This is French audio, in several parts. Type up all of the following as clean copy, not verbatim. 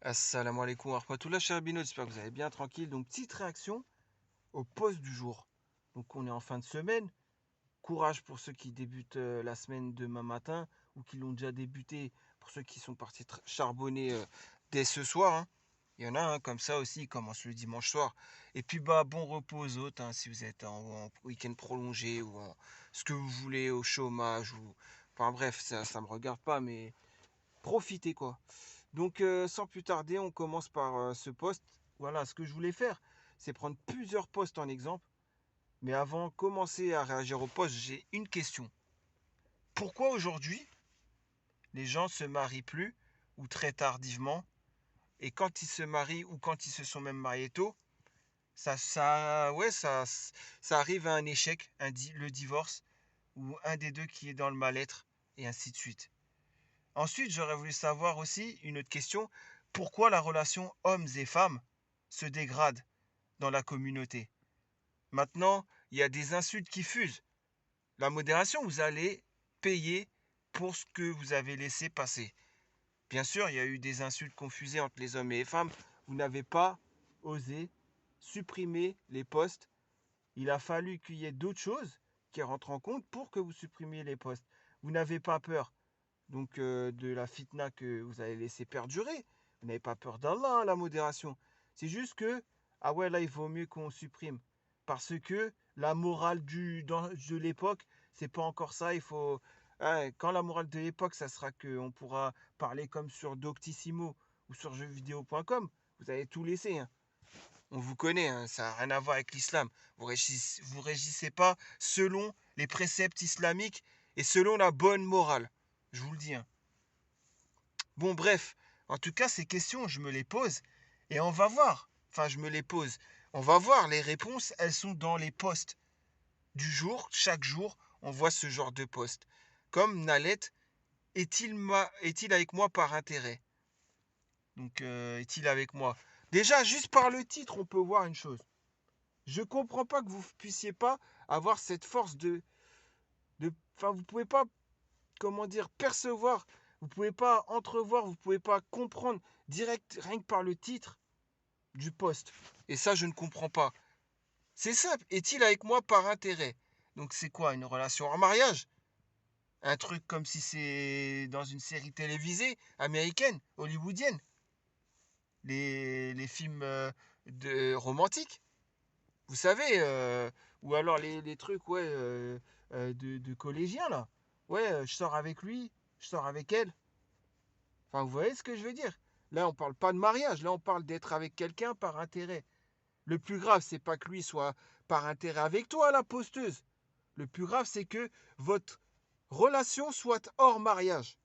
Assalamu alaikum wa rahmatullah, cher Bino, j'espère que vous allez bien, tranquille. Donc, petite réaction au post du jour. Donc, on est en fin de semaine. Courage pour ceux qui débutent la semaine demain matin ou qui l'ont déjà débuté, pour ceux qui sont partis charbonner dès ce soir, hein. Il y en a comme ça aussi, ils commencent le dimanche soir. Et puis, bah, bon repos aux autres, hein, si vous êtes en week-end prolongé ou en ce que vous voulez, au chômage ou. Enfin, bref, ça me regarde pas, mais profitez quoi. Donc, sans plus tarder, on commence par ce post. Voilà, ce que je voulais faire, c'est prendre plusieurs posts en exemple. Mais avant de commencer à réagir au post, j'ai une question. Pourquoi aujourd'hui, les gens se marient plus ou très tardivement? Et quand ils se marient ou quand ils se sont même mariés tôt, ouais, ça arrive à un échec, le divorce, ou un des deux qui est dans le mal-être, et ainsi de suite. Ensuite, j'aurais voulu savoir aussi une autre question. Pourquoi la relation hommes et femmes se dégrade dans la communauté? Maintenant, il y a des insultes qui fusent. La modération, vous allez payer pour ce que vous avez laissé passer. Bien sûr, il y a eu des insultes confusées entre les hommes et les femmes. Vous n'avez pas osé supprimer les posts. Il a fallu qu'il y ait d'autres choses qui rentrent en compte pour que vous supprimiez les posts. Vous n'avez pas peur donc de la fitna que vous allez laisser perdurer. Vous n'avez pas peur d'Allah, hein, la modération. C'est juste que, ah ouais, là, il vaut mieux qu'on supprime. Parce que la morale de l'époque, c'est pas encore ça. Il faut. Hein, quand la morale de l'époque, ça sera qu'on pourra parler comme sur Doctissimo ou sur jeuxvideo.com. Vous allez tout laisser, hein. On vous connaît, hein, ça n'a rien à voir avec l'islam. Vous régissez pas selon les préceptes islamiques et selon la bonne morale. Je vous le dis, hein. Bon, bref, en tout cas, ces questions, je me les pose et on va voir. Enfin, je me les pose. On va voir, les réponses, elles sont dans les posts du jour. Chaque jour, on voit ce genre de post. Comme Nalet, est-il avec moi par intérêt? Donc, est-il avec moi? Déjà, juste par le titre, on peut voir une chose. Je comprends pas que vous puissiez pas avoir cette force enfin, vous pouvez pas, comment dire, percevoir, vous pouvez pas entrevoir, vous pouvez pas comprendre direct, rien que par le titre du poste. Et ça, je ne comprends pas. C'est simple. Est-il avec moi par intérêt? Donc, c'est quoi, une relation en mariage? Un truc comme si c'est dans une série télévisée américaine, hollywoodienne. Les films romantiques, vous savez, ou alors les trucs, ouais, de collégiens, là. Ouais, je sors avec lui, je sors avec elle. Enfin, vous voyez ce que je veux dire? Là, on parle pas de mariage, là, on parle d'être avec quelqu'un par intérêt. Le plus grave, c'est pas que lui soit par intérêt avec toi, la posteuse. Le plus grave, c'est que votre relation soit hors mariage.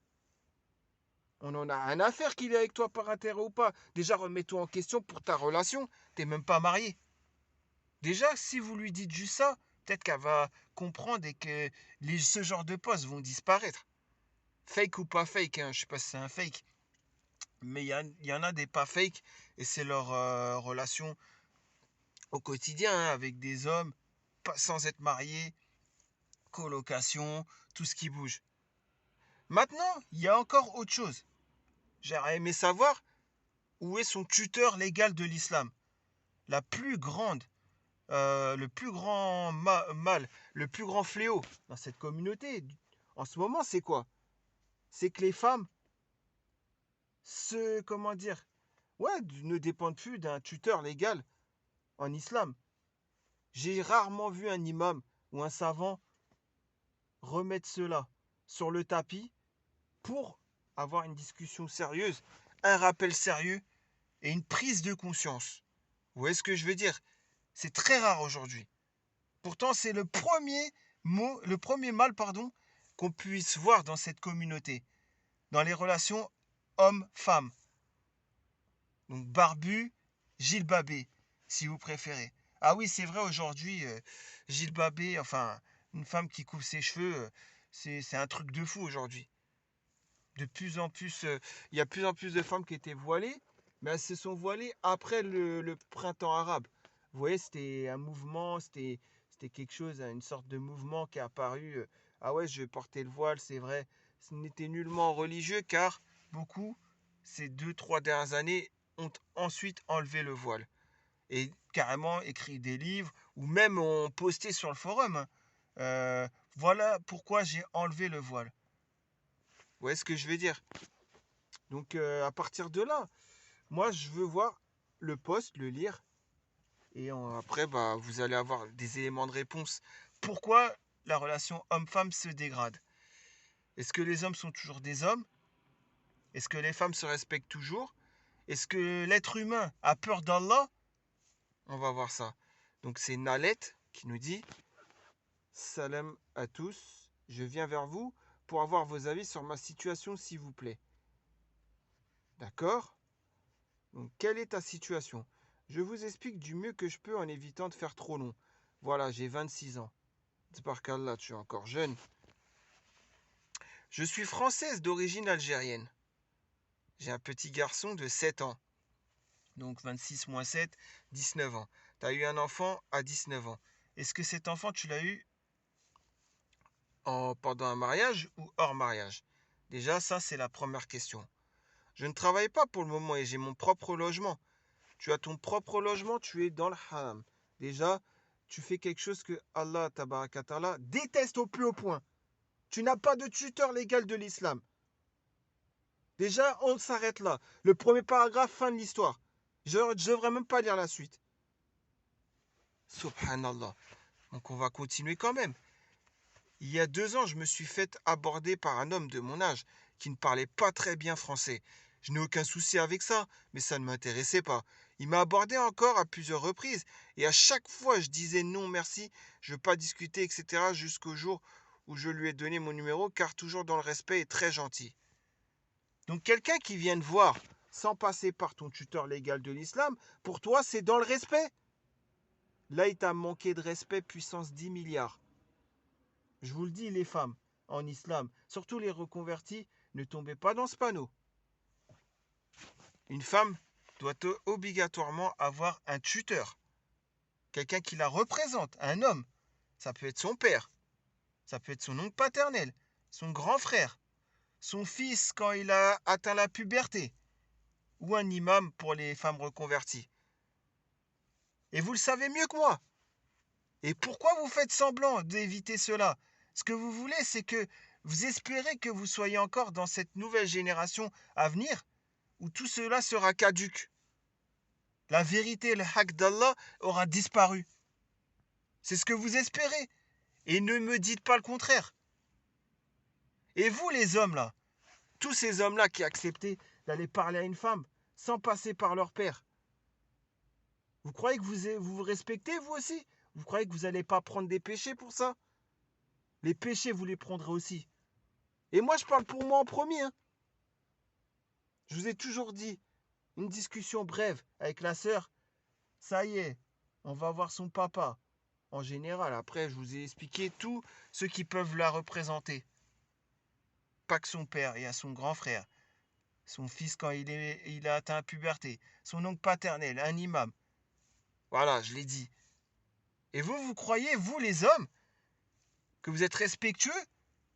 On en a rien à faire qu'il est avec toi par intérêt ou pas. Déjà, remets-toi en question pour ta relation. T'es même pas marié. Déjà, si vous lui dites juste ça, peut-être qu'elle va comprendre et que ce genre de posts vont disparaître. Fake ou pas fake, hein, je sais pas si c'est un fake, mais y en a des pas fake et c'est leur relation au quotidien, hein, avec des hommes sans être mariés, colocation, tout ce qui bouge. Maintenant, il y a encore autre chose. J'aurais aimé savoir où est son tuteur légal de l'islam. La plus grande, le plus grand mal, le plus grand fléau dans cette communauté en ce moment, c'est quoi? C'est que les femmes comment dire, ouais, ne dépendent plus d'un tuteur légal en islam. J'ai rarement vu un imam ou un savant remettre cela sur le tapis pour avoir une discussion sérieuse, un rappel sérieux et une prise de conscience. Vous voyez ce que je veux dire? C'est très rare aujourd'hui. Pourtant, c'est le premier mal, pardon, qu'on puisse voir dans cette communauté, dans les relations homme-femme. Donc barbu, gilbabé, si vous préférez. Ah oui, c'est vrai aujourd'hui, gilbabé, enfin, une femme qui coupe ses cheveux, c'est un truc de fou aujourd'hui. De plus en plus, il y a de plus en plus de femmes qui étaient voilées, mais elles se sont voilées après le printemps arabe. Vous voyez, c'était un mouvement, c'était quelque chose, une sorte de mouvement qui est apparu. Ah ouais, je vais porter le voile, c'est vrai. Ce n'était nullement religieux car beaucoup ces 2-3 dernières années, ont ensuite enlevé le voile. Et carrément écrit des livres, ou même ont posté sur le forum, hein. Voilà pourquoi j'ai enlevé le voile. Vous voyez ce que je veux dire? Donc à partir de là, moi je veux voir le post, le lire, et après vous allez avoir des éléments de réponse. Pourquoi la relation homme-femme se dégrade? Est-ce que les hommes sont toujours des hommes? Est-ce que les femmes se respectent toujours? Est-ce que l'être humain a peur d'Allah? On va voir ça. Donc c'est Nalet qui nous dit: Salam à tous, je viens vers vous pour avoir vos avis sur ma situation, s'il vous plaît. D'accord? Donc quelle est ta situation? Je vous explique du mieux que je peux en évitant de faire trop long. Voilà, j'ai 26 ans. Tabarakallah, tu es encore jeune. Je suis française d'origine algérienne. J'ai un petit garçon de 7 ans. Donc 26 moins 7, 19 ans. Tu as eu un enfant à 19 ans. Est-ce que cet enfant, tu l'as eu pendant un mariage ou hors mariage? Déjà, ça, c'est la première question. Je ne travaille pas pour le moment et j'ai mon propre logement. Tu as ton propre logement, tu es dans le haram. Déjà, tu fais quelque chose que Allah tabarakatala déteste au plus haut point. Tu n'as pas de tuteur légal de l'islam. Déjà, on s'arrête là. Le premier paragraphe, fin de l'histoire. Je ne devrais même pas lire la suite. Subhanallah. Donc on va continuer quand même. Il y a 2 ans, je me suis fait aborder par un homme de mon âge qui ne parlait pas très bien français. Je n'ai aucun souci avec ça, mais ça ne m'intéressait pas. Il m'a abordé encore à plusieurs reprises, et à chaque fois je disais non merci, je ne veux pas discuter, etc. jusqu'au jour où je lui ai donné mon numéro, car toujours dans le respect et très gentil. Donc quelqu'un qui vient te voir sans passer par ton tuteur légal de l'islam, pour toi c'est dans le respect? Là il t'a manqué de respect puissance 10 milliards. Je vous le dis, les femmes en islam, surtout les reconvertis, ne tombez pas dans ce panneau. Une femme doit obligatoirement avoir un tuteur, quelqu'un qui la représente, un homme. Ça peut être son père, ça peut être son oncle paternel, son grand frère, son fils quand il a atteint la puberté, ou un imam pour les femmes reconverties. Et vous le savez mieux que moi. Et pourquoi vous faites semblant d'éviter cela? Ce que vous voulez, c'est que vous espérez que vous soyez encore dans cette nouvelle génération à venir, où tout cela sera caduc. La vérité, le haqq d'Allah aura disparu. C'est ce que vous espérez. Et ne me dites pas le contraire. Et vous, les hommes, là, tous ces hommes-là qui acceptaient d'aller parler à une femme sans passer par leur père, vous croyez que vous respectez, vous aussi? Vous croyez que vous n'allez pas prendre des péchés pour ça? Les péchés, vous les prendrez aussi. Et moi, je parle pour moi en premier, hein. Je vous ai toujours dit, une discussion brève avec la sœur, ça y est, on va voir son papa. En général, après, je vous ai expliqué tous ceux qui peuvent la représenter. Pas que son père, il y a son grand frère, son fils quand il a atteint la puberté, son oncle paternel, un imam. Voilà, je l'ai dit. Et vous croyez, vous les hommes, que vous êtes respectueux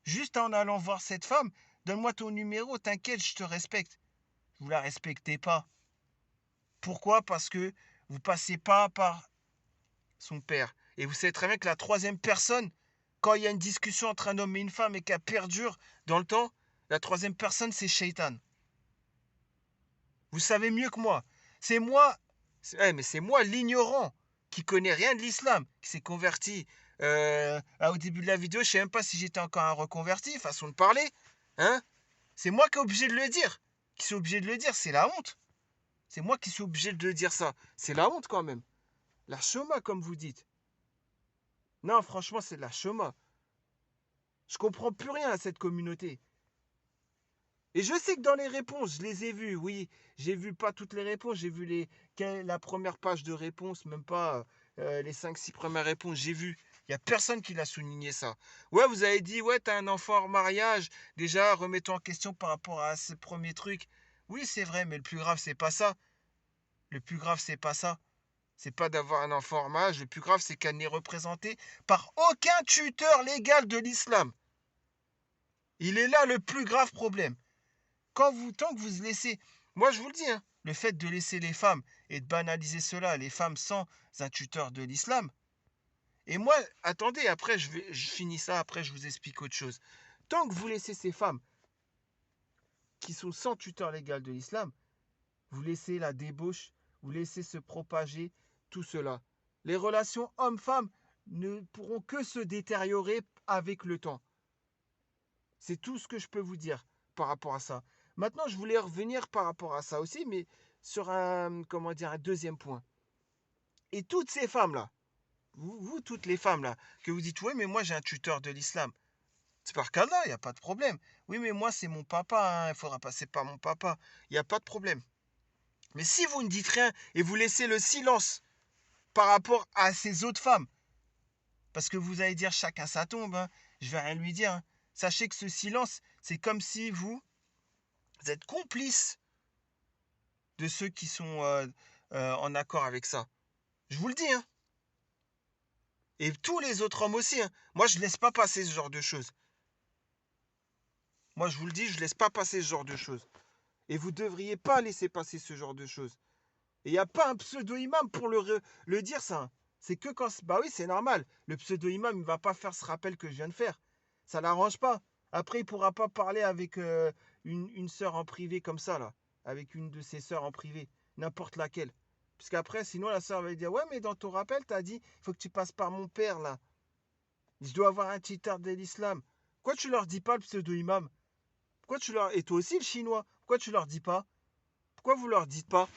juste en allant voir cette femme? Donne-moi ton numéro, t'inquiète, je te respecte. Vous la respectez pas. Pourquoi? Parce que vous passez pas par son père. Et vous savez très bien que la troisième personne, quand il y a une discussion entre un homme et une femme et qu'elle perdure dans le temps, la troisième personne, c'est Shaitan. Vous savez mieux que moi. C'est moi, mais c'est moi l'ignorant qui connaît rien de l'islam, qui s'est converti. Au début de la vidéo, je ne sais même pas si j'étais encore un reconverti, façon de parler. Hein? C'est moi qui suis obligé de le dire. Qui suis obligé de le dire, c'est la honte. C'est moi qui suis obligé de dire ça. C'est la honte quand même. La choma, comme vous dites. Non, franchement, c'est de la choma. Je comprends plus rien à cette communauté. Et je sais que dans les réponses, je les ai vues, oui. J'ai vu pas toutes les réponses, j'ai vu la première page de réponses, même pas les 5-6 premières réponses, j'ai vu. Il n'y a personne qui l'a souligné ça. Ouais, vous avez dit, ouais, t'as un enfant hors mariage. Déjà, remettons en question par rapport à ce premier truc. Oui, c'est vrai, mais le plus grave, c'est pas ça. Le plus grave, c'est pas ça. C'est pas d'avoir un enfant hors mariage. Le plus grave, c'est qu'elle n'est représentée par aucun tuteur légal de l'islam. Il est là le plus grave problème. Tant que vous laissez Moi, je vous le dis, hein, le fait de laisser les femmes et de banaliser cela, les femmes sans un tuteur de l'islam. Et moi, attendez, après, je finis ça, après, je vous explique autre chose. Tant que vous laissez ces femmes qui sont sans tuteur légal de l'islam, vous laissez la débauche, vous laissez se propager tout cela. Les relations hommes-femmes ne pourront que se détériorer avec le temps. C'est tout ce que je peux vous dire par rapport à ça. Maintenant, je voulais revenir par rapport à ça aussi, mais sur comment dire, un deuxième point. Et toutes ces femmes-là, vous, toutes les femmes-là, que vous dites, oui, mais moi j'ai un tuteur de l'islam. C'est par qu'Allah, il n'y a pas de problème. Oui, mais moi c'est mon papa, hein, il faudra passer par mon papa. Il n'y a pas de problème. Mais si vous ne dites rien et vous laissez le silence par rapport à ces autres femmes, parce que vous allez dire chacun sa tombe, hein, je vais rien lui dire, hein. Sachez que ce silence, c'est comme si vous êtes complice de ceux qui sont en accord avec ça. Je vous le dis, hein. Et tous les autres hommes aussi, hein. Moi, je ne laisse pas passer ce genre de choses. Moi, je vous le dis, je ne laisse pas passer ce genre de choses. Et vous ne devriez pas laisser passer ce genre de choses. Et il n'y a pas un pseudo-imam pour le dire, ça, hein. C'est que quand... Bah oui, c'est normal. Le pseudo-imam, il ne va pas faire ce rappel que je viens de faire. Ça ne l'arrange pas. Après, il ne pourra pas parler avec une sœur en privé comme ça, là. Avec une de ses sœurs en privé. N'importe laquelle. Puisqu'après, sinon, la sœur va dire, ouais, mais dans ton rappel, tu as dit, il faut que tu passes par mon père, là. Je dois avoir un titre de l'islam. Pourquoi tu leur dis pas le pseudo-imam? Pourquoi tu leur... Et toi aussi, le chinois. Pourquoi tu leur dis pas? Pourquoi vous leur dites pas?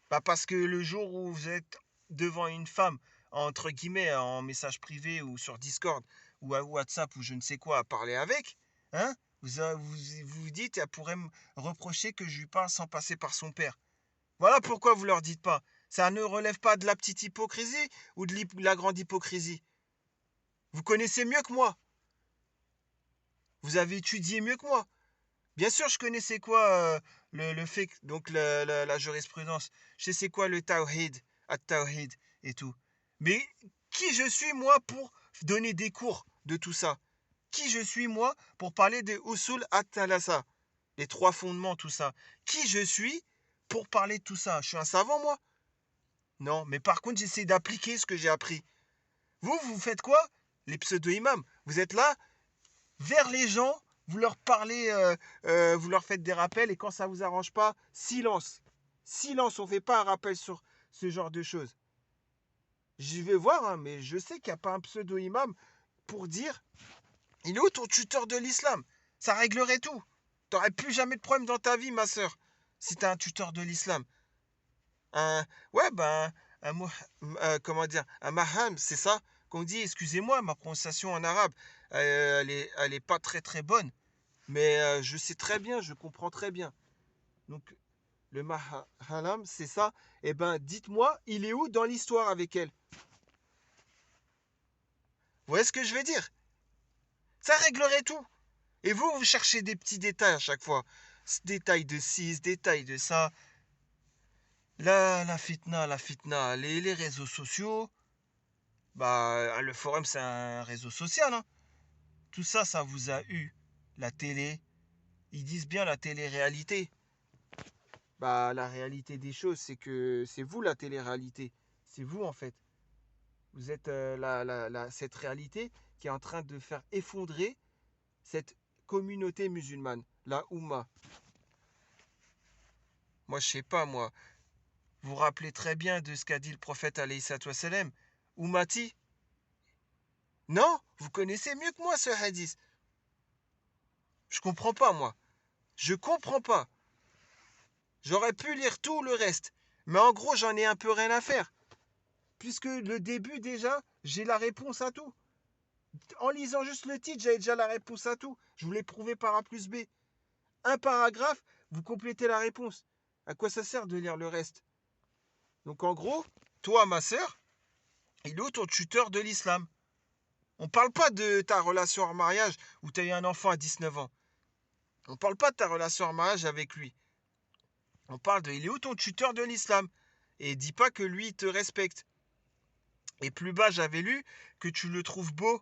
Bah parce que le jour où vous êtes devant une femme, entre guillemets, en message privé ou sur Discord ou à WhatsApp ou je ne sais quoi à parler avec, hein, vous dites, elle pourrait me reprocher que je lui parle sans passer par son père. Voilà pourquoi vous leur dites pas. Ça ne relève pas de la petite hypocrisie ou de la grande hypocrisie. Vous connaissez mieux que moi. Vous avez étudié mieux que moi. Bien sûr, je connaissais quoi le fiqh, donc la jurisprudence. Je sais c'est quoi le tawhid, at-tawhid et tout. Mais qui je suis moi pour donner des cours de tout ça? Qui je suis moi pour parler de usul at-thalasa, les trois fondements, tout ça? Qui je suis pour parler de tout ça? Je suis un savant moi? Non, mais par contre, j'essaie d'appliquer ce que j'ai appris. Vous faites quoi? Les pseudo-imams. Vous êtes là, vers les gens, vous leur parlez, vous leur faites des rappels et quand ça ne vous arrange pas, silence. Silence, on ne fait pas un rappel sur ce genre de choses. Je vais voir, hein, mais je sais qu'il n'y a pas un pseudo-imam pour dire il est où ton tuteur de l'islam? Ça réglerait tout. Tu n'aurais plus jamais de problème dans ta vie, ma soeur, si tu as un tuteur de l'islam. Un, ouais, ben, comment dire, un maham, c'est ça qu'on dit, excusez-moi, ma prononciation en arabe, elle est pas très très bonne. Mais je sais très bien, je comprends très bien. Donc, le Mahalam, c'est ça. Eh ben, dites-moi, il est où dans l'histoire avec elle? Vous voyez ce que je veux dire? Ça réglerait tout. Et vous cherchez des petits détails à chaque fois. Ce détail de ci, ce détail de ça. La fitna, les réseaux sociaux. Bah, le forum, c'est un réseau social, hein. Tout ça, ça vous a eu. La télé. Ils disent bien la télé-réalité. Bah, la réalité des choses, c'est que c'est vous la télé-réalité. C'est vous, en fait. Vous êtes cette réalité qui est en train de faire effondrer cette communauté musulmane, la Oumma. Moi, je sais pas, moi. Vous vous rappelez très bien de ce qu'a dit le prophète alayhi salatu wassalam. Ummati? Non, vous connaissez mieux que moi ce hadith. Je comprends pas, moi. Je comprends pas. J'aurais pu lire tout le reste. Mais en gros, j'en ai un peu rien à faire. Puisque le début, déjà, j'ai la réponse à tout. En lisant juste le titre, j'avais déjà la réponse à tout. Je vous l'ai prouvé par A plus B. Un paragraphe, vous complétez la réponse. À quoi ça sert de lire le reste? Donc en gros, toi, ma sœur, il est où ton tuteur de l'islam? On parle pas de ta relation en mariage où tu as eu un enfant à 19 ans. On parle pas de ta relation en mariage avec lui. On parle de il est où ton tuteur de l'islam? Et dis pas que lui te respecte. Et plus bas, j'avais lu que tu le trouves beau.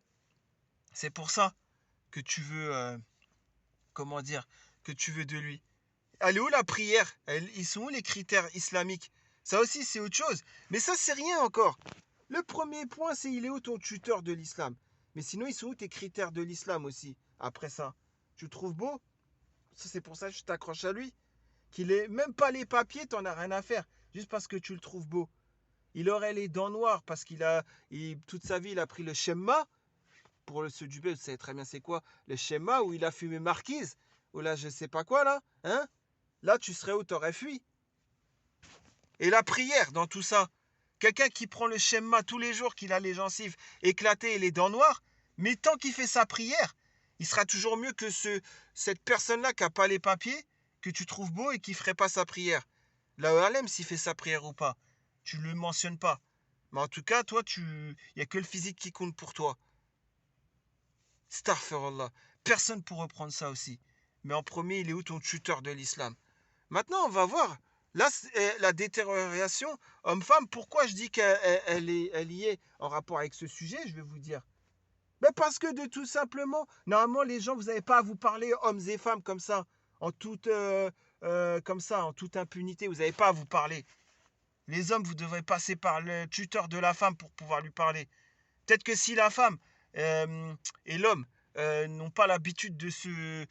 C'est pour ça que tu veux, comment dire, que tu veux de lui. Elle est où la prière? Ils sont où les critères islamiques? Ça aussi, c'est autre chose. Mais ça, c'est rien encore. Le premier point, c'est il est où ton tuteur de l'islam? Mais sinon, ils sont où tes critères de l'islam aussi? Après ça, tu le trouves beau? Ça, c'est pour ça que je t'accroche à lui. Qu'il ait même pas les papiers, t'en as rien à faire. Juste parce que tu le trouves beau. Il aurait les dents noires parce toute sa vie, il a pris le schéma. Pour ceux du B, vous savez très bien c'est quoi le schéma où il a fumé marquise. Ou là, je sais pas quoi, là. Hein? Là, tu serais où? T'aurais fui. Et la prière dans tout ça. Quelqu'un qui prend le schéma tous les jours, qu'il a les gencives éclatées et les dents noires, mais tant qu'il fait sa prière, il sera toujours mieux que cette personne-là qui n'a pas les papiers, que tu trouves beau et qui ne ferait pas sa prière. Là, Alem, s'il fait sa prière ou pas, tu ne le mentionnes pas. Mais en tout cas, toi, il n'y a que le physique qui compte pour toi. Astaghfirullah. Personne pour reprendre ça aussi. Mais en premier, il est où ton tuteur de l'islam? Maintenant, on va voir. Là, la détérioration homme-femme, pourquoi je dis qu'elle y est en rapport avec ce sujet, je vais vous dire. Mais parce que de tout simplement, normalement, les gens, vous n'avez pas à vous parler hommes et femmes comme ça, comme ça, en toute impunité. Vous n'avez pas à vous parler. Les hommes, vous devrez passer par le tuteur de la femme pour pouvoir lui parler. Peut-être que si la femme et l'homme n'ont pas l'habitude de se,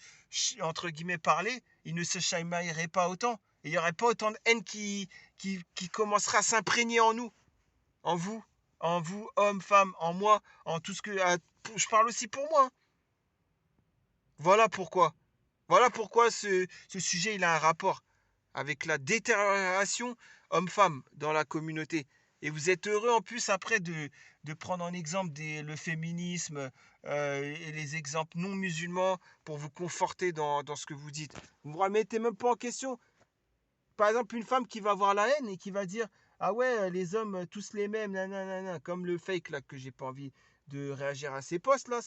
entre guillemets, parler, ils ne se chamailleraient pas autant. Et il n'y aurait pas autant de haine qui commencera à s'imprégner en nous, en vous, hommes, femmes, en moi, en tout ce que... je parle aussi pour moi. Hein. Voilà pourquoi. Voilà pourquoi ce sujet, il a un rapport avec la détérioration homme-femme dans la communauté. Et vous êtes heureux en plus après de prendre en exemple le féminisme et les exemples non musulmans pour vous conforter dans ce que vous dites. Vous ne vous remettez même pas en question. Par exemple, une femme qui va avoir la haine et qui va dire ah ouais, les hommes, tous les mêmes, nanana, comme le fake là que j'ai pas envie de réagir à ces posts là,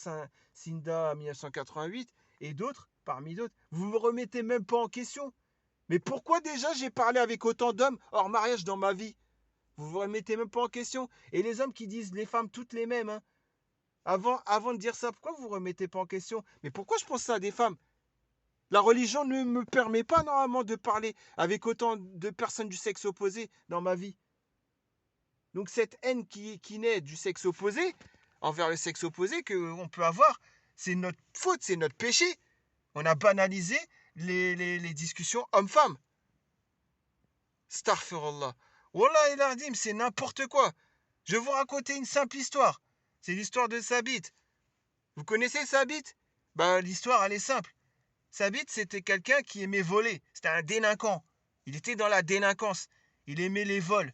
Cinda 1988 et d'autres, parmi d'autres. Vous vous remettez même pas en question. Mais pourquoi déjà j'ai parlé avec autant d'hommes hors mariage dans ma vie? Vous vous remettez même pas en question. Et les hommes qui disent les femmes toutes les mêmes, hein. Avant de dire ça, pourquoi vous vous remettez pas en question? Mais pourquoi je pense ça à des femmes? La religion ne me permet pas normalement de parler avec autant de personnes du sexe opposé dans ma vie. Donc cette haine qui naît du sexe opposé, envers le sexe opposé qu'on peut avoir, c'est notre faute, c'est notre péché. On a banalisé les discussions hommes-femmes. Astaghfirullah. Wallah el Ardim, c'est n'importe quoi. Je vais vous raconter une simple histoire. C'est l'histoire de Sabit. Vous connaissez Sabit? Bah, l'histoire, elle est simple. Sabit, c'était quelqu'un qui aimait voler. C'était un délinquant. Il était dans la délinquance. Il aimait les vols.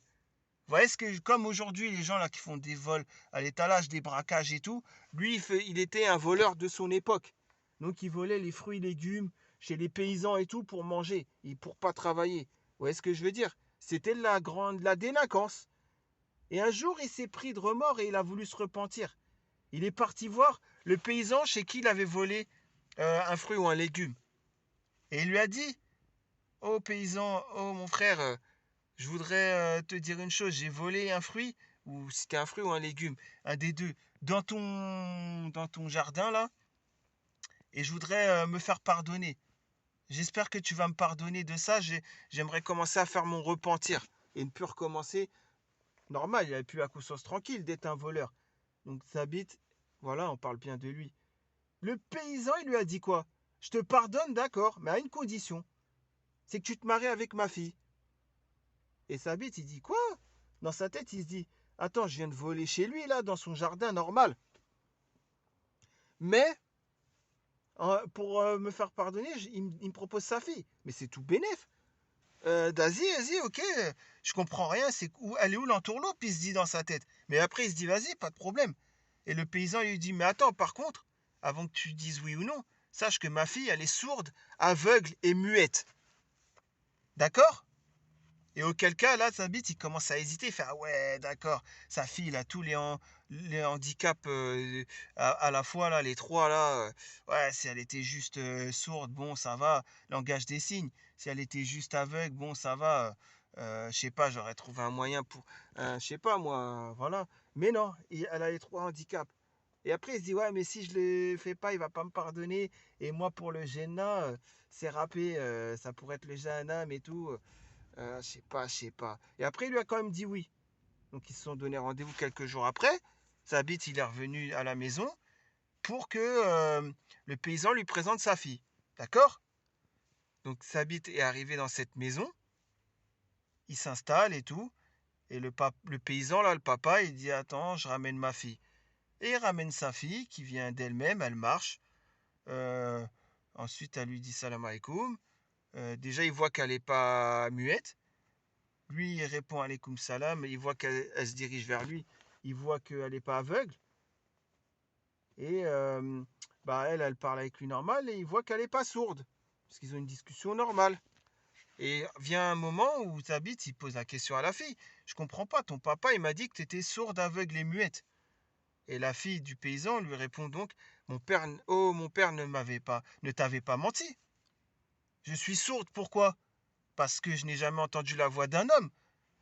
Vous voyez ce que, comme aujourd'hui, les gens là qui font des vols à l'étalage, des braquages et tout, lui, il était un voleur de son époque. Donc, il volait les fruits et légumes chez les paysans et tout pour manger et pour pas travailler. Vous voyez ce que je veux dire? C'était la délinquance. Et un jour, il s'est pris de remords et il a voulu se repentir. Il est parti voir le paysan chez qui il avait volé un fruit ou un légume. Et il lui a dit, oh paysan, oh mon frère, je voudrais te dire une chose, j'ai volé un fruit, ou c'était un fruit ou un légume, un des deux, dans ton jardin là, et je voudrais me faire pardonner. J'espère que tu vas me pardonner de ça, j'aimerais commencer à faire mon repentir, et ne plus recommencer normal, il avait plus la conscience tranquille d'être un voleur. Donc Thabit, voilà, on parle bien de lui. Le paysan, il lui a dit quoi? Je te pardonne, d'accord, mais à une condition. C'est que tu te maries avec ma fille. Et Thabit, il dit quoi? Dans sa tête, il se dit, attends, je viens de voler chez lui, là, dans son jardin normal. Mais, pour me faire pardonner, il me propose sa fille. Mais c'est tout bénef. Vas-y, ok, je comprends rien, elle est où l'entourloupe, il se dit dans sa tête. Mais après, il se dit, vas-y, pas de problème. Et le paysan lui dit, mais attends, par contre, avant que tu dises oui ou non, sache que ma fille, elle est sourde, aveugle et muette. D'accord? Et auquel cas, là, Thabit, il commence à hésiter, il fait, ah ouais, d'accord, sa fille, elle a tous les handicaps à la fois, là, les trois, là. Ouais, si elle était juste sourde, bon, ça va, langage des signes. Si elle était juste aveugle, bon, ça va. Je sais pas, j'aurais trouvé un moyen pour, je sais pas moi, voilà. Mais non, elle a les trois handicaps. Et après, il se dit, ouais, mais si je le fais pas, il va pas me pardonner. Et moi, pour le Jannah, c'est râpé, ça pourrait être le Jahannam et tout. Je sais pas, je sais pas. Et après, il lui a quand même dit oui. Donc, ils se sont donné rendez-vous quelques jours après. Sabit, il est revenu à la maison pour que le paysan lui présente sa fille. D'accord? Donc, Sabit est arrivé dans cette maison. Il s'installe et tout. Et le paysan, là, le papa, il dit, attends, je ramène ma fille. Et il ramène sa fille qui vient d'elle-même, elle marche. Euh, Ensuite, elle lui dit salam alaikum. Déjà, il voit qu'elle n'est pas muette. Lui, il répond alaikum salam. Il voit qu'elle se dirige vers lui. Il voit qu'elle n'est pas aveugle. Et bah, elle parle avec lui normal. Et il voit qu'elle n'est pas sourde. Parce qu'ils ont une discussion normale. Et vient un moment où Thabit, il pose la question à la fille. Je comprends pas, ton papa, il m'a dit que tu étais sourde, aveugle et muette. Et la fille du paysan lui répond donc, mon père ne t'avait pas menti. Je suis sourde, pourquoi? Parce que je n'ai jamais entendu la voix d'un homme.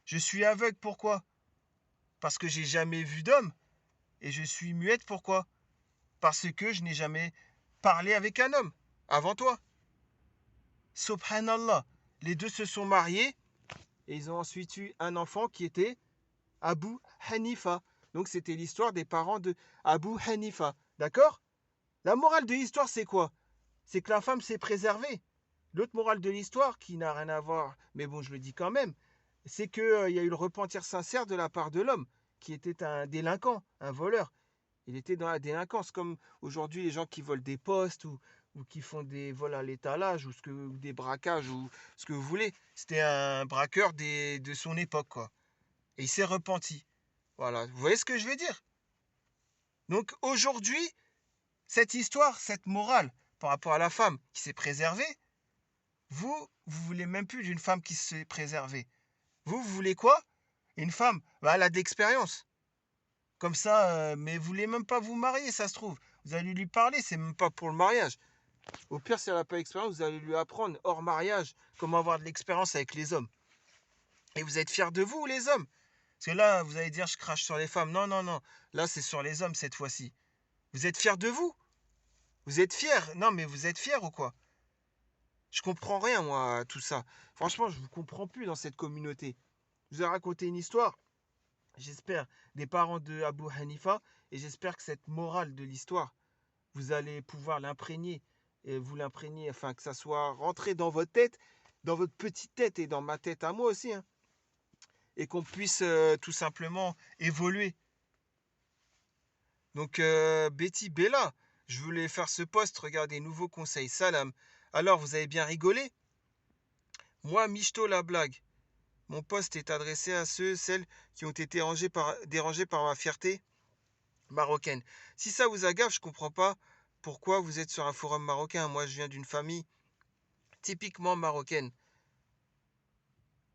Je suis aveugle, pourquoi? Parce que j'ai jamais vu d'homme. Et je suis muette, pourquoi? Parce que je n'ai jamais parlé avec un homme avant toi. Subhanallah. Les deux se sont mariés et ils ont ensuite eu un enfant qui était Abu Hanifa. Donc c'était l'histoire des parents de Abu Hanifa. D'accord? La morale de l'histoire, c'est quoi? C'est que la femme s'est préservée. L'autre morale de l'histoire, qui n'a rien à voir, mais bon, je le dis quand même, c'est qu'il y a eu le repentir sincère de la part de l'homme, qui était un délinquant, un voleur. Il était dans la délinquance, comme aujourd'hui les gens qui volent des postes ou qui font des vols à l'étalage ou des braquages ou ce que vous voulez. C'était un braqueur de son époque, quoi. Et il s'est repenti. Voilà, vous voyez ce que je veux dire? Donc aujourd'hui, cette histoire, cette morale par rapport à la femme qui s'est préservée, vous voulez même plus d'une femme qui s'est préservée. Vous voulez quoi? Une femme, bah, elle a d'expérience. Comme ça, mais vous voulez même pas vous marier, ça se trouve. Vous allez lui parler, c'est même pas pour le mariage. Au pire, si elle n'a pas d'expérience, vous allez lui apprendre hors mariage comment avoir de l'expérience avec les hommes. Et vous êtes fiers de vous, les hommes? Parce que là, vous allez dire, je crache sur les femmes. Non, non, non. Là, c'est sur les hommes cette fois-ci. Vous êtes fiers de vous? Vous êtes fiers? Non, mais vous êtes fiers ou quoi? Je comprends rien, moi, à tout ça. Franchement, je vous comprends plus dans cette communauté. Je vous ai raconté une histoire, j'espère, des parents de Abu Hanifa, et j'espère que cette morale de l'histoire, vous allez pouvoir l'imprégner, et vous l'imprégner, afin que ça soit rentré dans votre tête, dans votre petite tête et dans ma tête à moi aussi, hein, et qu'on puisse tout simplement évoluer. Donc, Betty Bella, je voulais faire ce post, regardez, nouveau conseil, salam. Alors, vous avez bien rigolé? Moi, Michto la blague. Mon poste est adressé à celles qui ont été dérangés par ma fierté marocaine. Si ça vous agave, je comprends pas pourquoi vous êtes sur un forum marocain. Moi, je viens d'une famille typiquement marocaine.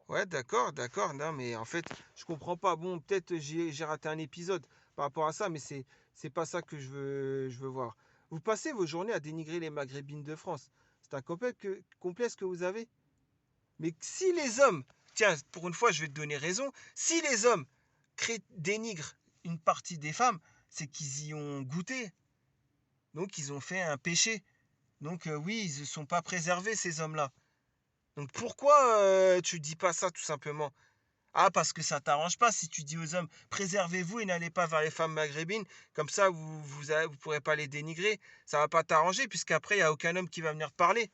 Ouais, d'accord, d'accord. Non, mais en fait, je comprends pas. Bon, peut-être j'ai raté un épisode par rapport à ça, mais c'est pas ça que je veux voir. Vous passez vos journées à dénigrer les maghrébines de France. C'est un complexe que vous avez. Mais si les hommes, tiens, pour une fois, je vais te donner raison, si les hommes dénigrent une partie des femmes, c'est qu'ils y ont goûté. Donc, ils ont fait un péché. Donc, oui, ils ne sont pas préservés, ces hommes-là. Donc, pourquoi tu dis pas ça, tout simplement? Ah, parce que ça t'arrange pas si tu dis aux hommes, préservez-vous et n'allez pas vers les femmes maghrébines. Comme ça, vous pourrez pas les dénigrer. Ça va pas t'arranger, puisqu'après, il n'y a aucun homme qui va venir parler.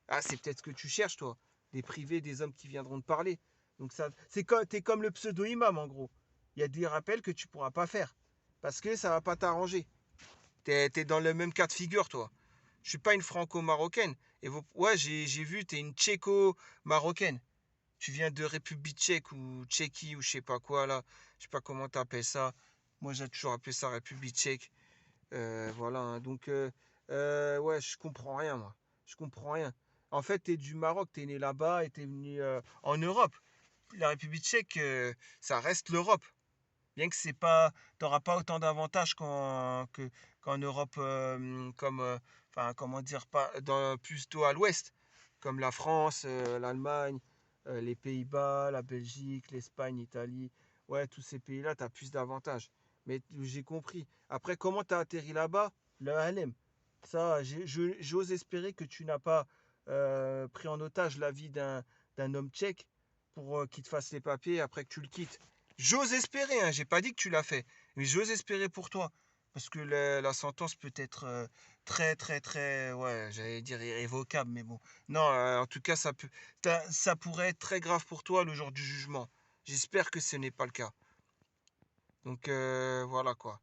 Ah, c'est peut-être ce que tu cherches, toi. Des privés, des hommes qui viendront te parler. Donc ça, t'es comme le pseudo-imam, en gros. Il y a des rappels que tu pourras pas faire. Parce que ça va pas t'arranger. T'es dans le même cas de figure, toi. Je suis pas une franco-marocaine. Ouais, j'ai vu, t'es une tchéco-marocaine. Tu viens de République tchèque ou Tchéquie ou je sais pas quoi, là. Je sais pas comment t'appelles ça. Moi, j'ai toujours appelé ça République tchèque. Voilà, hein. Donc, ouais, je comprends rien, moi. Je comprends rien. En fait, t'es du Maroc, t'es né là-bas et t'es venu en Europe. La République tchèque, ça reste l'Europe. Bien que c'est pas, t'auras pas autant d'avantages qu'en Europe, enfin, comment dire, pas, plutôt à l'ouest, comme la France, l'Allemagne, les Pays-Bas, la Belgique, l'Espagne, l'Italie. Ouais, tous ces pays-là, t'as plus d'avantages. Mais j'ai compris. Après, comment tu as atterri là-bas? Le HLM. Ça, j'ose espérer que tu n'as pas pris en otage la vie d'un homme tchèque pour qu'il te fasse les papiers après que tu le quittes. J'ose espérer, hein, j'ai pas dit que tu l'as fait, mais j'ose espérer pour toi. Parce que la sentence peut être très, très, très, ouais, j'allais dire irrévocable, mais bon. Non, en tout cas, ça pourrait être très grave pour toi le jour du jugement. J'espère que ce n'est pas le cas. Donc voilà quoi.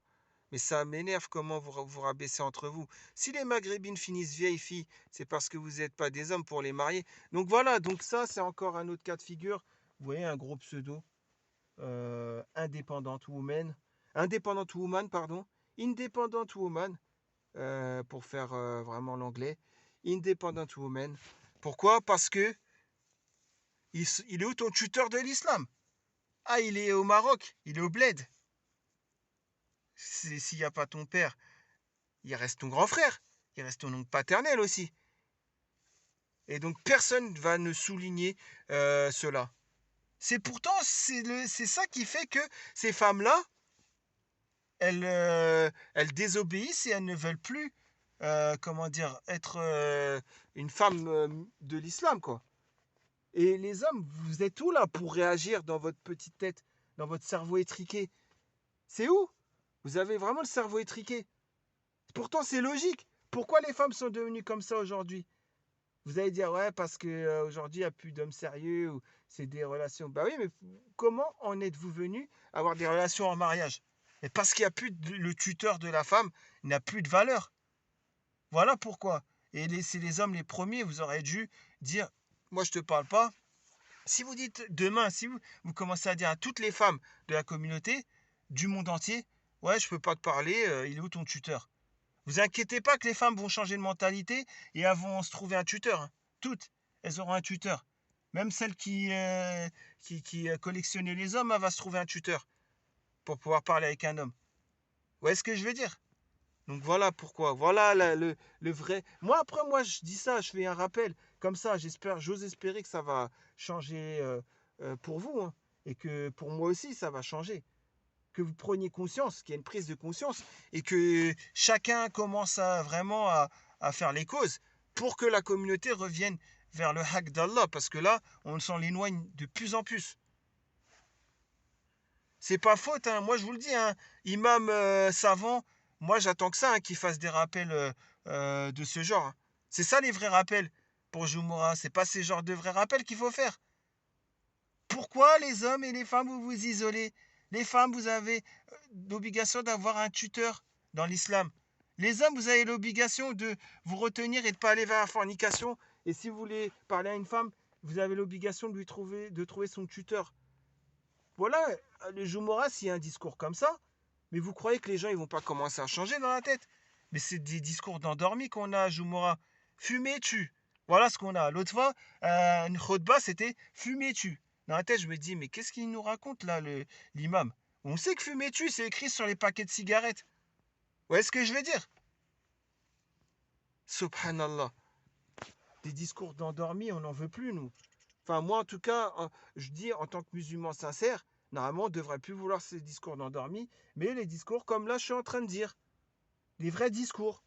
Mais ça m'énerve comment vous rabaissez entre vous. Si les maghrébines finissent vieilles filles, c'est parce que vous n'êtes pas des hommes pour les marier. Donc voilà, donc ça c'est encore un autre cas de figure. Vous voyez un gros pseudo, Independent Woman, Independent Woman, pardon, Independent Woman, pour faire vraiment l'anglais, Independent Woman. Pourquoi? Parce que il est où ton tuteur de l'islam? Ah, il est au Maroc, il est au Bled. S'il n'y a pas ton père, il reste ton grand frère, il reste ton oncle paternel aussi. Et donc personne va ne souligner cela. C'est pourtant c'est ça qui fait que ces femmes-là, elles désobéissent et elles ne veulent plus, comment dire, être une femme de l'islam, quoi. Et les hommes, vous êtes où là pour réagir dans votre petite tête, dans votre cerveau étriqué? C'est où? Vous avez vraiment le cerveau étriqué. Pourtant, c'est logique. Pourquoi les femmes sont devenues comme ça aujourd'hui? Vous allez dire, ouais, parce qu'aujourd'hui, il n'y a plus d'hommes sérieux ou c'est des relations. Bah oui, mais comment en êtes-vous venu à avoir des relations en mariage? Et parce qu'il n'y a plus le tuteur de la femme n'a plus de valeur. Voilà pourquoi. Et c'est les hommes les premiers, vous aurez dû dire, moi je te parle pas. Si vous dites demain, si vous commencez à dire à toutes les femmes de la communauté, du monde entier, ouais, je peux pas te parler, il est où ton tuteur? Vous inquiétez pas que les femmes vont changer de mentalité et elles vont se trouver un tuteur, hein. Toutes, elles auront un tuteur. Même celle qui collectionnait les hommes, elle va se trouver un tuteur pour pouvoir parler avec un homme. Vous voyez ce que je veux dire? Donc voilà pourquoi. Voilà le vrai. Moi, après, moi, je dis ça, je fais un rappel. Comme ça, j'ose espérer que ça va changer pour vous, hein, et que pour moi aussi, ça va changer. Que vous preniez conscience, qu'il y a une prise de conscience et que chacun commence à faire les causes pour que la communauté revienne vers le haq d'Allah, parce que là, on s'en éloigne de plus en plus. C'est pas faute, hein. Moi je vous le dis, hein, imam savant, moi j'attends que ça, hein, qu'il fasse des rappels de ce genre, hein. C'est ça les vrais rappels pour Jumura, c'est pas ces genres de vrais rappels qu'il faut faire. Pourquoi les hommes et les femmes vous vous isolez? Les femmes, vous avez l'obligation d'avoir un tuteur dans l'islam. Les hommes, vous avez l'obligation de vous retenir et de ne pas aller vers la fornication. Et si vous voulez parler à une femme, vous avez l'obligation de trouver son tuteur. Voilà, le Jumura, s'il y a un discours comme ça, mais vous croyez que les gens ils vont pas commencer à changer dans la tête? Mais c'est des discours d'endormi qu'on a à Jumura. Fumer tu. Voilà ce qu'on a. L'autre fois, une khutba, c'était fumer tu. Dans la tête, je me dis, mais qu'est-ce qu'il nous raconte là, l'imam? On sait que fumer tu, c'est écrit sur les paquets de cigarettes. Vous voyez ce que je veux dire? Subhanallah. Des discours d'endormi, on n'en veut plus, nous. Enfin, moi, en tout cas, je dis en tant que musulman sincère, normalement, on ne devrait plus vouloir ces discours d'endormi, mais les discours comme là, je suis en train de dire. Les vrais discours.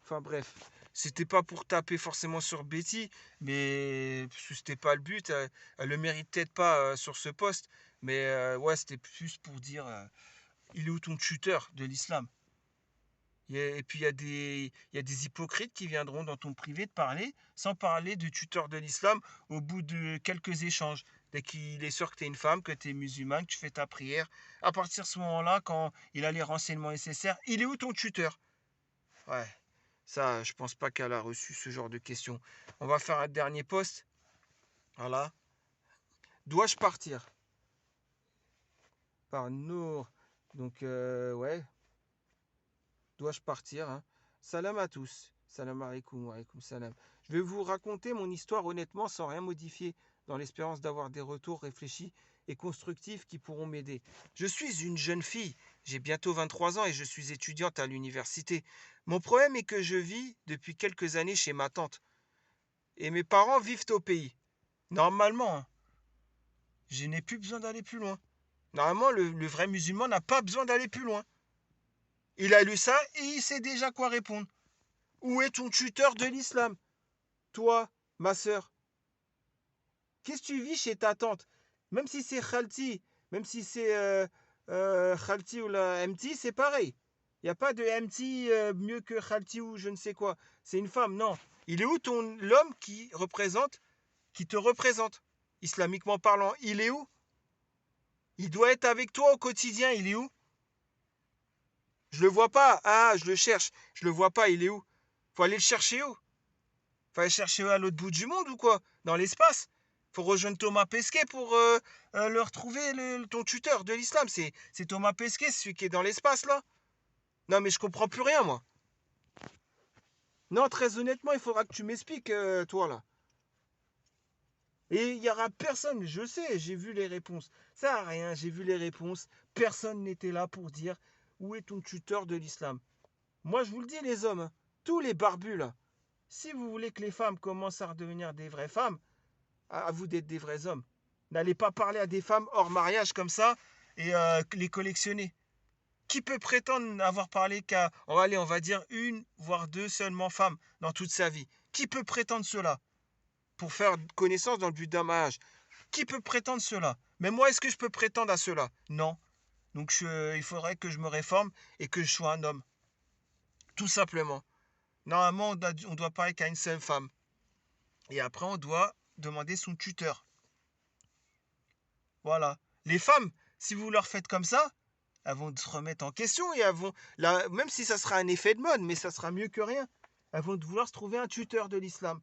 Enfin bref, c'était pas pour taper forcément sur Betty, mais c'était pas le but. Elle le mérite peut-être pas sur ce poste, mais ouais, c'était plus pour dire il est où ton tuteur de l'islam? Et puis il y a des hypocrites qui viendront dans ton privé te parler, sans parler de tuteur de l'islam au bout de quelques échanges. Dès qu'il est sûr que tu es une femme, que tu es musulmane, que tu fais ta prière, à partir de ce moment-là, quand il a les renseignements nécessaires, il est où ton tuteur? Ouais, ça, je pense pas qu'elle a reçu ce genre de questions. On va faire un dernier post. Voilà. Dois-je partir? Par Nour. Donc, ouais. Dois-je partir, hein? Salam à tous. Salam alaikum wa alaikum salam. Je vais vous raconter mon histoire honnêtement sans rien modifier, dans l'espérance d'avoir des retours réfléchis et constructifs qui pourront m'aider. Je suis une jeune fille. J'ai bientôt 23 ans et je suis étudiante à l'université. Mon problème est que je vis depuis quelques années chez ma tante. Et mes parents vivent au pays. Normalement, hein, je n'ai plus besoin d'aller plus loin. Normalement, le vrai musulman n'a pas besoin d'aller plus loin. Il a lu ça et il sait déjà quoi répondre. Où est ton tuteur de l'islam? Toi, ma sœur, qu'est-ce que tu vis chez ta tante? Même si c'est Khalti, même si c'est Khalti ou la MT, c'est pareil. Il n'y a pas de MT mieux que Khalti ou je ne sais quoi. C'est une femme, non. Il est où l'homme qui te représente, islamiquement parlant? Il est où? Il doit être avec toi au quotidien, il est où? Je le vois pas. Ah, je le cherche. Je le vois pas, il est où? Faut aller le chercher où? Faut aller chercher à l'autre bout du monde ou quoi? Dans l'espace? Faut rejoindre Thomas Pesquet pour le retrouver, ton tuteur de l'islam. C'est Thomas Pesquet, celui qui est dans l'espace là? Non, mais je comprends plus rien, moi. Non, très honnêtement, il faudra que tu m'expliques, toi là. Et il y aura personne, je sais, j'ai vu les réponses. Ça sert à rien, j'ai vu les réponses. Personne n'était là pour dire où est ton tuteur de l'islam. Moi, je vous le dis, les hommes, hein, tous les barbus là, si vous voulez que les femmes commencent à redevenir des vraies femmes, à vous d'être des vrais hommes. N'allez pas parler à des femmes hors mariage comme ça et les collectionner. Qui peut prétendre n'avoir parlé qu'à, oh, allez, on va dire une, voire deux seulement femmes dans toute sa vie? Qui peut prétendre cela pour faire connaissance dans le but d'un mariage? Qui peut prétendre cela? Mais moi, est-ce que je peux prétendre à cela? Non. Donc il faudrait que je me réforme et que je sois un homme. Tout simplement. Normalement, on doit parler qu'à une seule femme. Et après, on doit demander son tuteur. Voilà. Les femmes, si vous leur faites comme ça, elles vont se remettre en question et elles vont, là, même si ça sera un effet de mode, mais ça sera mieux que rien, elles vont vouloir se trouver un tuteur de l'islam.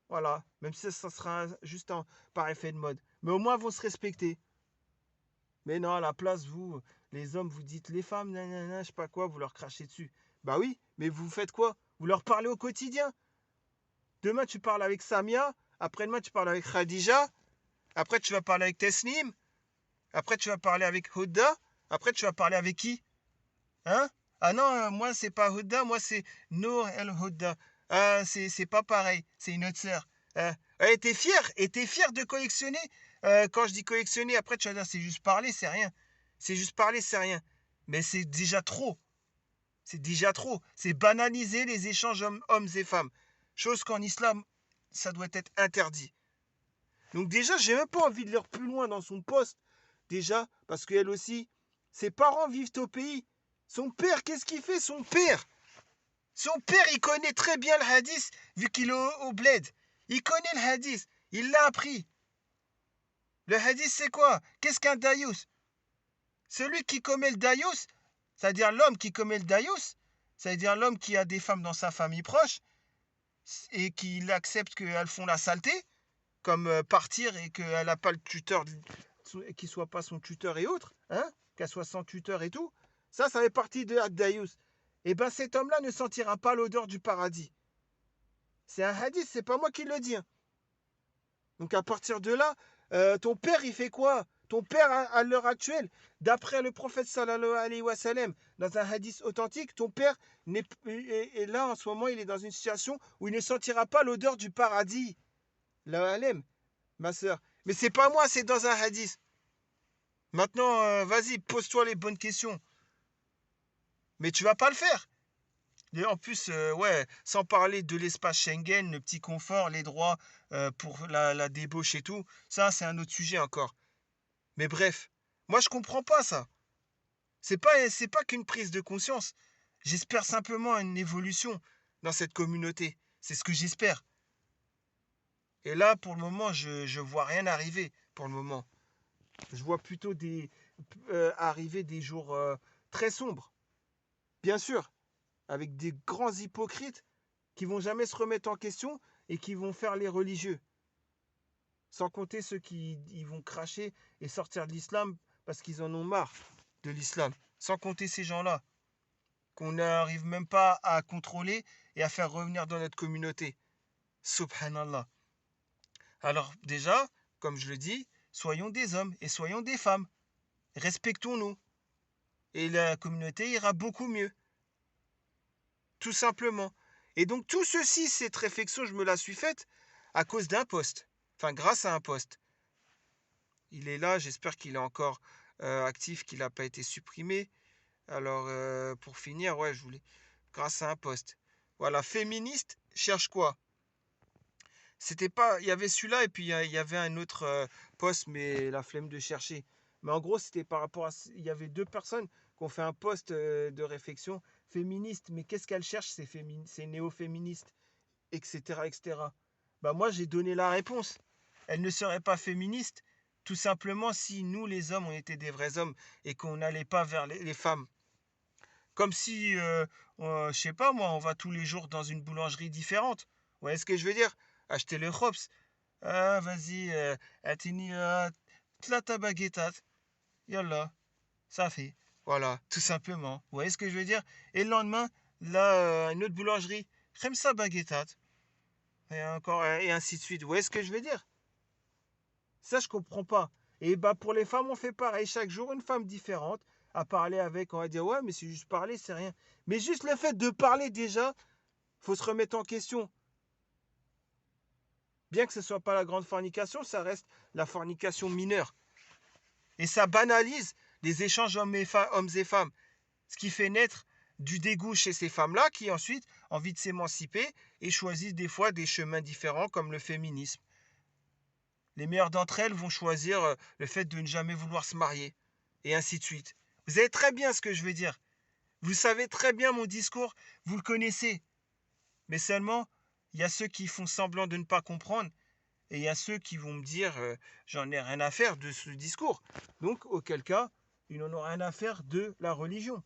Voilà. Même si ça sera juste par effet de mode. Mais au moins, elles vont se respecter. Mais non, à la place, vous, les hommes, vous dites les femmes, nanana, je sais pas quoi, vous leur crachez dessus. Bah oui, mais vous faites quoi? Vous leur parlez au quotidien. Demain, tu parles avec Samia. Après-demain, tu parles avec Khadija. Après, tu vas parler avec Tesnim. Après, tu vas parler avec Huda. Après, tu vas parler avec qui? Hein? Ah non, moi, c'est pas Huda, moi, c'est Nour El Huda. Ah, c'est pas pareil. C'est une autre sœur. Et t'es fier? Et t'es fier de collectionner? Quand je dis collectionner, après, tu vas dire, c'est juste parler, c'est rien. C'est juste parler, c'est rien. Mais c'est déjà trop. C'est déjà trop. C'est banaliser les échanges hommes et femmes. Chose qu'en islam, ça doit être interdit. Donc déjà, j'ai même pas envie de lire plus loin dans son poste. Déjà, parce qu'elle aussi, ses parents vivent au pays. Son père, qu'est-ce qu'il fait, son père? Son père, il connaît très bien le hadith, vu qu'il est au bled. Il connaît le hadith. Il l'a appris. Le hadith, c'est quoi? Qu'est-ce qu'un dayous? Celui qui commet le dayous, c'est-à-dire l'homme qui commet le dayous, c'est-à-dire l'homme qui a des femmes dans sa famille proche et qui accepte qu'elles font la saleté, comme partir et qu'elle n'a pas le tuteur, qu'il soit pas son tuteur et autres, hein, qu'elle soit sans tuteur et tout, ça fait partie de Ad-Dayus. Et ben cet homme-là ne sentira pas l'odeur du paradis. C'est un hadith, c'est pas moi qui le dis, hein. Donc à partir de là, ton père, il fait quoi? Ton père, à l'heure actuelle, d'après le prophète sallallahu alayhi wa sallam, dans un hadith authentique, ton père est là en ce moment, il est dans une situation où il ne sentira pas l'odeur du paradis. La halem, ma sœur. Mais c'est pas moi, c'est dans un hadith. Maintenant, vas-y, pose-toi les bonnes questions. Mais tu vas pas le faire. Et en plus, ouais, sans parler de l'espace Schengen, le petit confort, les droits pour la débauche et tout, ça, c'est un autre sujet encore. Mais bref, moi, je comprends pas ça. C'est pas qu'une prise de conscience. J'espère simplement une évolution dans cette communauté. C'est ce que j'espère. Et là, pour le moment, je vois rien arriver. Pour le moment, je vois plutôt arriver des jours très sombres. Bien sûr, avec des grands hypocrites qui vont jamais se remettre en question et qui vont faire les religieux. Sans compter ceux qui ils vont cracher et sortir de l'islam parce qu'ils en ont marre de l'islam. Sans compter ces gens-là qu'on n'arrive même pas à contrôler et à faire revenir dans notre communauté. Subhanallah. Alors déjà, comme je le dis, soyons des hommes et soyons des femmes. Respectons-nous. Et la communauté ira beaucoup mieux. Tout simplement. Et donc tout ceci, cette réflexion, je me la suis faite à cause d'un poste. Enfin, grâce à un poste. Il est là, j'espère qu'il est encore actif qui n'a pas été supprimé. Alors, pour finir, ouais, je voulais, grâce à un post. Voilà, féministe cherche quoi? C'était pas, il y avait celui-là et puis il y avait un autre post, mais la flemme de chercher. Mais en gros, c'était par rapport à, il y avait deux personnes qui ont fait un post de réflexion féministe. Mais qu'est-ce qu'elles cherchent? C'est néo-féministe, etc., etc. Bah moi, j'ai donné la réponse. Elles ne seraient pas féministes, tout simplement si nous, les hommes, on était des vrais hommes et qu'on n'allait pas vers les femmes. Comme si, je sais pas moi, on va tous les jours dans une boulangerie différente. Vous voyez ce que je veux dire? Acheter le hops. Ah, vas-y, atini, tlata baguettat. Yallah, ça fait. Voilà, tout simplement. Vous voyez ce que je veux dire? Et le lendemain, là, une autre boulangerie. Khemsa baguettat. Et encore, et ainsi de suite. Vous voyez ce que je veux dire? Ça, je comprends pas. Et bah, pour les femmes, on fait pareil. Chaque jour, une femme différente à parler avec. On va dire, ouais, mais c'est juste parler, c'est rien. Mais juste le fait de parler déjà, faut se remettre en question. Bien que ce soit pas la grande fornication, ça reste la fornication mineure. Et ça banalise les échanges hommes et femmes. Ce qui fait naître du dégoût chez ces femmes-là qui ensuite ont envie de s'émanciper et choisissent des fois des chemins différents comme le féminisme. Les meilleures d'entre elles vont choisir le fait de ne jamais vouloir se marier, et ainsi de suite. Vous savez très bien ce que je veux dire. Vous savez très bien mon discours, vous le connaissez. Mais seulement, il y a ceux qui font semblant de ne pas comprendre, et il y a ceux qui vont me dire j'en ai rien à faire de ce discours. Donc, auquel cas, ils n'en ont rien à faire de la religion.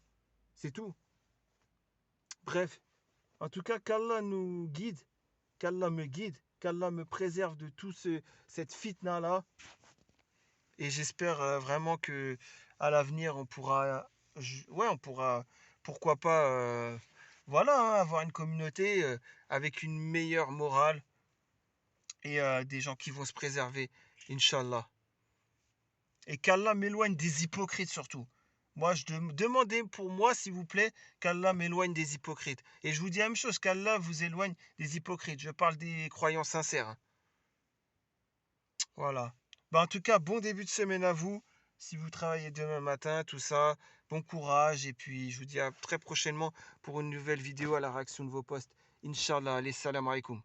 C'est tout. Bref, en tout cas, qu'Allah nous guide, qu'Allah me guide, qu'Allah me préserve de tout cette fitna-là. Et j'espère vraiment que à l'avenir, on pourra, ouais, on pourra, pourquoi pas, voilà, hein, avoir une communauté avec une meilleure morale et des gens qui vont se préserver, Inch'Allah. Et qu'Allah m'éloigne des hypocrites surtout. Moi, demandez pour moi, s'il vous plaît, qu'Allah m'éloigne des hypocrites. Et je vous dis la même chose, qu'Allah vous éloigne des hypocrites. Je parle des croyants sincères, hein. Voilà. Bah, en tout cas, bon début de semaine à vous. Si vous travaillez demain matin, tout ça, bon courage. Et puis, je vous dis à très prochainement pour une nouvelle vidéo à la réaction de vos posts. Inch'Allah. Allez, salam alaikum.